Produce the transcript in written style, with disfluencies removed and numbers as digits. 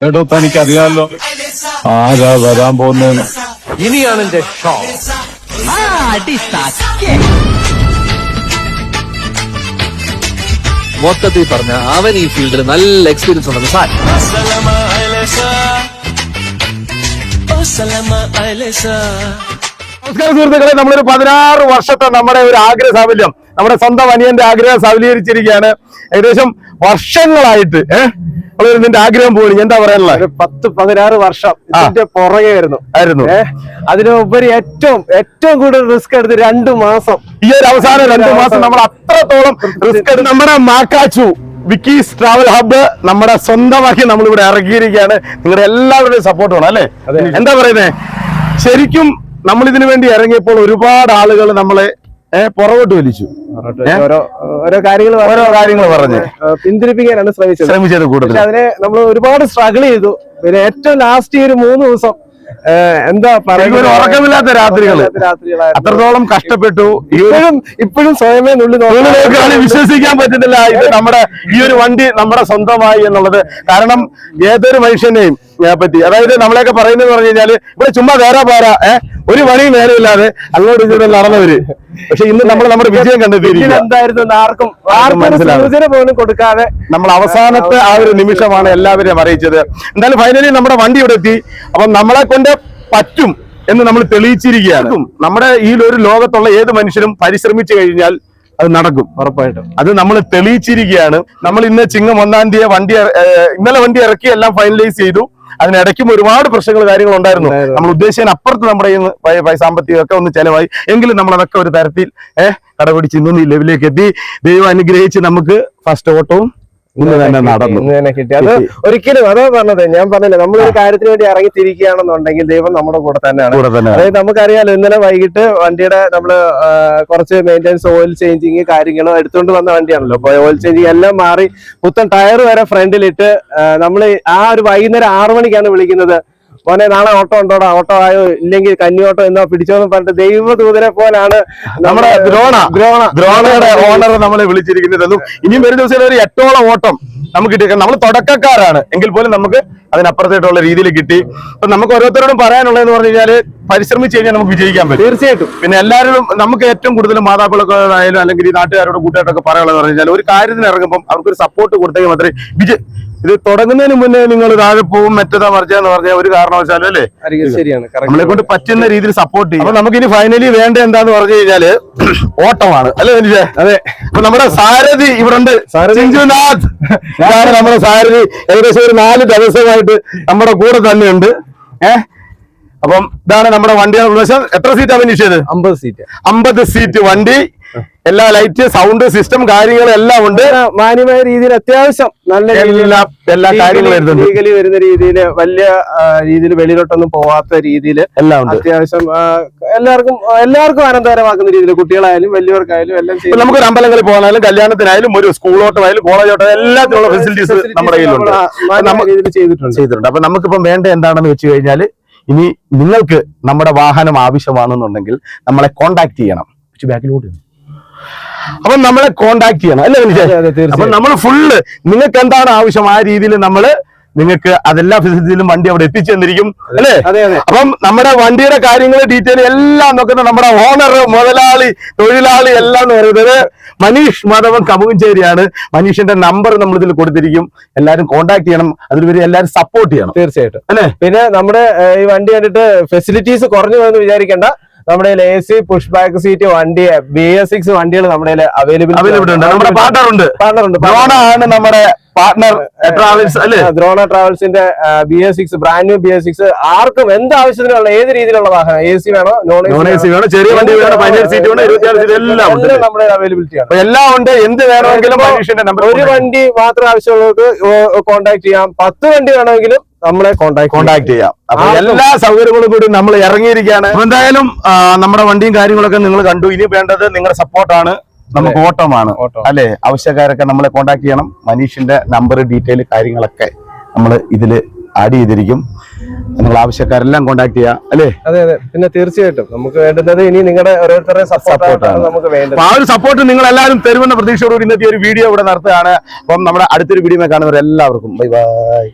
കേട്ടോ, തനിക്കറിയാമല്ലോ ആരാ വരാൻ പോകുന്നതെന്ന്. ഇനിയാണ് എന്റെ ഷോ. മൊത്തത്തിൽ പറഞ്ഞ അവൻ ഈ ഫീൽഡിൽ നല്ല എക്സ്പീരിയൻസ് ഉണ്ടെന്ന് സാർ. നമസ്കാരം സുഹൃത്തുക്കളെ, നമ്മളൊരു 16 വർഷത്തെ നമ്മുടെ ഒരു ആഗ്രഹ സാഫല്യം, നമ്മുടെ സ്വന്തം അനിയന്റെ ആഗ്രഹം സഫലീകരിച്ചിരിക്കുകയാണ്. ഏകദേശം വർഷങ്ങളായിട്ട് നിന്റെ ആഗ്രഹം പോലും എന്താ പറയാനുള്ള 10-16 വർഷം ഇതിന്റെ പുറകെ ആയിരുന്നു. അതിനുപരി ഏറ്റവും കൂടുതൽ റിസ്ക് എടുത്ത് 2 മാസം. ഈ ഒരു അവസാനം 2 മാസം നമ്മൾ അത്രത്തോളം റിസ്ക് എടുത്ത് നമ്മുടെ മാക്കാച്ചു വിക്കീസ് ട്രാവൽ ഹബ്ബ് നമ്മുടെ സ്വന്തമാക്കി നമ്മളിവിടെ ഇറക്കിയിരിക്കുകയാണ്. നിങ്ങളുടെ എല്ലാവരുടെയും സപ്പോർട്ട് വേണം അല്ലെ? എന്താ പറയുന്നേ, ശരിക്കും നമ്മൾ ഇതിനു വേണ്ടി ഇറങ്ങിയപ്പോൾ ഒരുപാട് ആളുകൾ നമ്മളെ പുറകോട്ട് വലിച്ചു, ഓരോ കാര്യങ്ങൾ പറഞ്ഞ് പിന്തിരിപ്പിക്കാനാണ് ശ്രമിച്ചത് കൂടുതൽ. അതിനെ നമ്മൾ ഒരുപാട് സ്ട്രഗിൾ ചെയ്തു. പിന്നെ ഏറ്റവും ലാസ്റ്റ് ഒരു 3 ദിവസം എന്താ പറയുക, ഉറക്കമില്ലാത്ത രാത്രികള് അത്രത്തോളം കഷ്ടപ്പെട്ടു. ഇപ്പോഴും സ്വയമേ വിശ്വസിക്കാൻ പറ്റുന്നില്ല ഇത് നമ്മുടെ ഈ ഒരു വണ്ടി നമ്മുടെ സ്വന്തമായി എന്നുള്ളത്. കാരണം ഏതൊരു മനുഷ്യനെയും പറ്റി, അതായത് നമ്മളെയൊക്കെ പറയുന്നത് പറഞ്ഞു കഴിഞ്ഞാല് ഇവിടെ ചുമ്മാ വേറെ പോരാ, ഒരു പണിയും നേരമില്ലാതെ അങ്ങോട്ട് ഇങ്ങോട്ട് നടന്നവര്. പക്ഷെ ഇന്ന് നമ്മുടെ വിജയം കണ്ടെത്തിയിരിക്കും. എന്തായിരുന്നു ആർക്കും സൂചന പോലും കൊടുക്കാതെ നമ്മൾ അവസാനത്തെ ആ ഒരു നിമിഷമാണ് എല്ലാവരെയും അറിയിച്ചത്. എന്തായാലും ഫൈനലി നമ്മുടെ വണ്ടി ഇവിടെ എത്തി. അപ്പം നമ്മളെ കൊണ്ട് പറ്റും എന്ന് നമ്മൾ തെളിയിച്ചിരിക്കുകയാണ്. നമ്മുടെ ഈ ഒരു ലോകത്തുള്ള ഏത് മനുഷ്യനും പരിശ്രമിച്ചു കഴിഞ്ഞാൽ അത് നടക്കും, ഉറപ്പായിട്ടും. അത് നമ്മൾ തെളിയിച്ചിരിക്കുകയാണ്. നമ്മൾ ഇന്ന് ചിങ്ങം 1-ാം തീയതി ഇന്നലെ വണ്ടി ഇറക്കി എല്ലാം ഫൈനലൈസ് ചെയ്തു. അതിനിടയ്ക്കും ഒരുപാട് പ്രശ്നങ്ങൾ കാര്യങ്ങൾ ഉണ്ടായിരുന്നു. നമ്മൾ ഉദ്ദേശിച്ചതിന് അപ്പുറത്ത് നമ്മുടെ സാമ്പത്തികമൊക്കെ ഒന്ന് ചെലവായി. എങ്കിലും നമ്മൾ അതൊക്കെ ഒരു തരത്തിൽ കടപിടിച്ച് ഇന്നൊന്ന് ഈ ലെവലിലേക്ക് എത്തി. ദൈവം അനുഗ്രഹിച്ച് നമുക്ക് ഫസ്റ്റ് ഓട്ടവും ഇന്ന് തന്നെ കിട്ടി. അത് ഒരിക്കലും അതാ പറഞ്ഞത്, ഞാൻ പറഞ്ഞില്ല, നമ്മളൊരു കാര്യത്തിന് വേണ്ടി ഇറങ്ങി തിരിക്കുകയാണെന്നുണ്ടെങ്കിൽ ദൈവം നമ്മുടെ കൂടെ തന്നെയാണ്. അതായത് നമുക്കറിയാലോ, ഇന്നലെ വൈകിട്ട് വണ്ടിയുടെ നമ്മള് കുറച്ച് മെയിൻ്റെനൻസ്, ഓയിൽ ചേഞ്ചിങ് കാര്യങ്ങളും എടുത്തുകൊണ്ട് വന്ന വണ്ടിയാണല്ലോ. അപ്പൊ ഓയിൽ ചേഞ്ചിങ് എല്ലാം മാറി പുത്തൻ ടയർ വരെ ഫ്രണ്ടിലിട്ട് നമ്മള് ആ ഒരു വൈകുന്നേരം 6 മണിക്കാണ് വിളിക്കുന്നത്. മോനെ നാളെ ഓട്ടോ ഉണ്ടോടാ, ഓട്ടോ ആയോ, ഇല്ലെങ്കിൽ കന്നി ഓട്ടോ എന്നോ പിടിച്ചോന്ന് പറഞ്ഞിട്ട് ദൈവദൂതനെ പോലാണ് നമ്മുടെ ദ്രോണയുടെ ഓണർ നമ്മളെ വിളിച്ചിരിക്കുന്നത്. ഇനിയും ഒരു ദിവസം ഒരു 8ഓളം ഓട്ടം നമുക്ക് കിട്ടി. നമ്മൾ തുടക്കക്കാരാണ് എങ്കിൽ പോലും നമുക്ക് അതിനപ്പുറത്തായിട്ടുള്ള രീതിയിൽ കിട്ടി. അപ്പൊ നമുക്ക് ഓരോരുത്തരോടും പറയാനുള്ളതെന്ന് പറഞ്ഞു കഴിഞ്ഞാല് പരിശ്രമിച്ചു കഴിഞ്ഞാൽ നമുക്ക് വിജയിക്കാൻ പറ്റും, തീർച്ചയായിട്ടും. പിന്നെ എല്ലാവരും നമുക്ക് ഏറ്റവും കൂടുതൽ മാതാപിതാക്കളായാലും അല്ലെങ്കിൽ ഈ നാട്ടുകാരോട് കൂട്ടുകാരോടൊക്കെ പറയാനുള്ളത് പറഞ്ഞു കഴിഞ്ഞാൽ ഒരു കാര്യത്തിന് ഇറങ്ങുമ്പോൾ അവർക്കൊരു സപ്പോർട്ട് കൊടുത്തെങ്കിൽ മാത്രമേ ഇത് തുടങ്ങുന്നതിന് മുന്നേ നിങ്ങൾ താഴെ പോവും മറ്റേതാ മറിച്ചാന്ന് പറഞ്ഞാൽ ഒരു കാരണവശാലും അല്ലേ, ശരിയാണ്, നമ്മളെ കൊണ്ട് പറ്റുന്ന രീതിയിൽ സപ്പോർട്ട് ചെയ്യും. അപ്പൊ നമുക്കിനി ഫൈനലി വേണ്ട എന്താന്ന് പറഞ്ഞു കഴിഞ്ഞാല് ഓട്ടമാണ് അല്ലേ മനുഷ്യ? അതെ. അപ്പൊ നമ്മുടെ സാരഥി ഇവിടെ ഉണ്ട്, സിഞ്ചുനാഥ്. ഇതാണ് നമ്മുടെ സാരഥി. ഏകദേശം ഒരു 4 ദിവസമായിട്ട് നമ്മുടെ കൂടെ തന്നെ ഉണ്ട്. അപ്പം ഇതാണ് നമ്മുടെ വണ്ടിയുടെ ഉദ്ദേശം. എത്ര സീറ്റാ മനുഷ്യത്? 50 സീറ്റ് വണ്ടി. എല്ലാ ലൈറ്റ്, സൗണ്ട് സിസ്റ്റം കാര്യങ്ങളെല്ലാം ഉണ്ട്. മാന്യമായ രീതിയിൽ അത്യാവശ്യം നല്ല എല്ലാ കാര്യങ്ങളും ലീഗലി വരുന്ന രീതിയിൽ, വലിയ രീതിയിൽ വെളിയിലോട്ടൊന്നും പോവാത്ത രീതിയിൽ എല്ലാം ഉണ്ട്. അത്യാവശ്യം എല്ലാവർക്കും ആനന്ദകരമാക്കുന്ന രീതിയിൽ, കുട്ടികളായാലും വലിയവർക്കായാലും എല്ലാം. നമുക്കൊരു അമ്പലങ്ങളിൽ പോകാനായാലും കല്യാണത്തിനായാലും ഒരു സ്കൂളോട്ടമായാലും കോളേജോട്ടം എല്ലാത്തിനുള്ള ഫെസിലിറ്റീസ് നമ്മുടെ കയ്യിലുണ്ട്, ചെയ്തിട്ടുണ്ട്. അപ്പൊ നമുക്കിപ്പം വേണ്ട എന്താണെന്ന് വെച്ച് കഴിഞ്ഞാൽ, ഇനി നിങ്ങൾക്ക് നമ്മുടെ വാഹനം ആവശ്യമാണെന്നുണ്ടെങ്കിൽ നമ്മളെ കോണ്ടാക്ട് ചെയ്യണം. ബാക്കിലോട്ട് അപ്പൊ നമ്മളെ കോണ്ടാക്ട് ചെയ്യണം അല്ലേ? അപ്പൊ നമ്മൾ ഫുള്ള് നിങ്ങൾക്ക് എന്താണ് ആവശ്യം ആ രീതിയിൽ നിങ്ങൾക്ക് അതെല്ലാ ഫെസിലിറ്റിയിലും വണ്ടി അവിടെ എത്തിച്ചു തന്നിരിക്കും അല്ലേ? അപ്പം നമ്മുടെ വണ്ടിയുടെ കാര്യങ്ങൾ ഡീറ്റെയിൽ എല്ലാം നോക്കുന്ന നമ്മുടെ ഓണർ, മുതലാളി, തൊഴിലാളി എല്ലാം എന്ന് പറയുന്നത് മനീഷ് മാധവൻ കമുകഞ്ചേരിയാണ്. മനീഷിന്റെ നമ്പർ നമ്മൾ ഇതിൽ കൊടുത്തിരിക്കും. എല്ലാവരും കോണ്ടാക്ട് ചെയ്യണം, അതിലുപരി എല്ലാവരും സപ്പോർട്ട് ചെയ്യണം, തീർച്ചയായിട്ടും അല്ലേ? പിന്നെ നമ്മുടെ ഈ വണ്ടി കണ്ടിട്ട് ഫെസിലിറ്റീസ് കുറഞ്ഞു പോയെന്ന് വിചാരിക്കേണ്ട. നമ്മുടെ AC പുഷ് ബാക്ക് സീറ്റ് വണ്ടി, BS6 വണ്ടികൾ നമ്മുടെ അവൈലബിൾ ഉണ്ട്. നമ്മുടെ പാർട്ണറുണ്ട്, ദ്രോണാണ് നമ്മുടെ പാർട്ണർ ട്രാവൽസ് അല്ലേ? Drona ട്രാവൽസിന്റെ BS6 brand new BS6 ആർക്കും എന്ത് ആവശ്യത്തിനുള്ള ഏത് രീതിയിലുള്ള വാഹനം, AC വേണോ, നോൺ AC വേണോ, ചെറിയ വണ്ടി വേണോ, 17 സീറ്റ് വേണോ, 26 സീറ്റ് എല്ലാം നമ്മുടെ അവൈലബിലിറ്റി ആണ്. എല്ലാം ഉണ്ട്. എന്ത് വേണമെങ്കിലും മനുഷ്യന്റെ നമ്പർ. ഒരു വണ്ടി മാത്രം ആവശ്യമുള്ളവർക്ക് കോൺടാക്ട് ചെയ്യാം. 10 വണ്ടി വേണമെങ്കിലും നമ്മളെ കോണ്ടാക്ട് ചെയ്യാം. അപ്പൊ എല്ലാ സൗകര്യങ്ങളും കൂടി നമ്മൾ ഇറങ്ങിയിരിക്കുകയാണ്. എന്തായാലും നമ്മുടെ വണ്ടിയും കാര്യങ്ങളൊക്കെ നിങ്ങൾ കണ്ടു. ഇനി വേണ്ടത് നിങ്ങളുടെ സപ്പോർട്ടാണ്, നമുക്ക് ഓട്ടമാണ് അല്ലെ? ആവശ്യക്കാരൊക്കെ നമ്മളെ കോണ്ടാക്ട് ചെയ്യണം. മനീഷിന്റെ നമ്പർ, ഡീറ്റെയിൽ കാര്യങ്ങളൊക്കെ നമ്മൾ ഇതിൽ ആഡ് ചെയ്തിരിക്കും. നിങ്ങൾ ആവശ്യക്കാരെല്ലാം കോണ്ടാക്ട് ചെയ്യാം അല്ലേ? അതെ. പിന്നെ തീർച്ചയായിട്ടും നമുക്ക് വേണ്ടുന്നത് ഇനി നിങ്ങളുടെ ഓരോരുത്തരുടെ സപ്പോർട്ടാണ് നമുക്ക് വേണ്ടത്. ആ ഒരു സപ്പോർട്ട് നിങ്ങൾ എല്ലാവരും തരുമെന്ന പ്രതീക്ഷയോടുകൂടി ഇന്നത്തെ ഒരു വീഡിയോ ഇവിടെ നടത്തുകയാണ്. അപ്പം നമ്മുടെ അടുത്തൊരു വീഡിയോ കാണുന്നവർ എല്ലാവർക്കും ബൈ ബൈ.